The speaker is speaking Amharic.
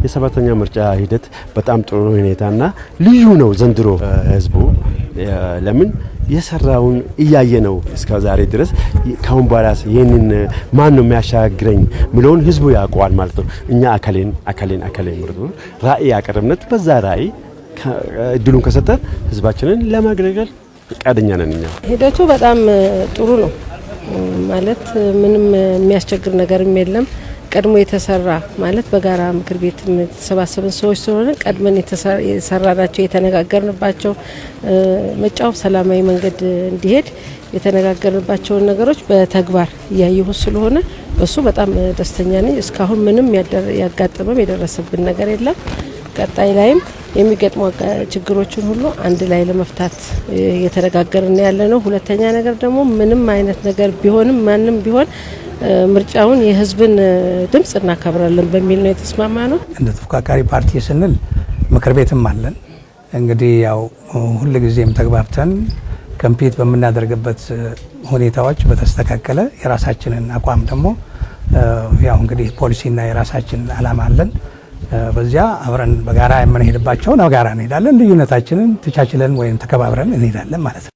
የሰባተኛ ምርጫ ሂደት በጣም ጥሩ ሁኔታና ልዩ ነው ዘንድሮ ህዝቡ ለምን የሰራውን እያየ ነው እስከ ዛሬ ድረስ ካሁን በኋላ ይሄንን ማን ነው የሚያሻግረኝ ምሎን ህዝቡ ያውቀዋል ማለት ነው እኛ አከሌን ምርጡ ራእይ ያቀርብነት በዛ ራእይ እድሉን ከሰጠን ህዝባችንን ለማገልገል ፈቃደኛ ነን እኛ ሂደቱ በጣም ጥሩ ነው ማለት ምንም የሚያስቸግር ነገርም የለም ቀድሞ የተሰራ ማለት በጋራ ምክር ቤት ተሰባሰብን ሰዎች ስለሆነ ቀድመን የተሰራናቸው የተነጋገርንባቸው መጫው ሰላማዊ መንገድ እንዲሄድ የተነጋገርንባቸው ነገሮች በተግባር ያየሁ ስለሆነ በሱ በጣም ደስተኛ ነኝ እስካሁን ምንም ያጋጠመም የደረሰብን ነገር የለም ቀጣይ ላይም የሚገጥሙ ችግሮችን ሁሉ አንድ ላይ ለመፍታት የተነጋገርን ያለነው ሁለተኛ ነገር ደግሞ ምንም አይነት ነገር ቢሆንም ማንንም ቢሆን ምርጫውን የህዝብን ድምጽ እናከብራለን በሚል ነው የተስማማነው እንደ ተፎካካሪ ፓርቲ ስንል ምክር ቤትም አለን እንግዲህ ያው ሁሉ ጊዜም ተግባብተን ኮምፒት በመናደርግበት ሁኔታዎች በተስተካከለ የራሳችንን አቋም ደግሞ ያው እንግዲህ ፖሊሲና የራሳችን አላማ አለን በዚያ አብረን በጋራ የምንሄድባቸው ነው ጋራ እንሄዳለን ልዩነታችንን ተቻችለን ወይም ተከባብረን እንሄዳለን ማለት ነው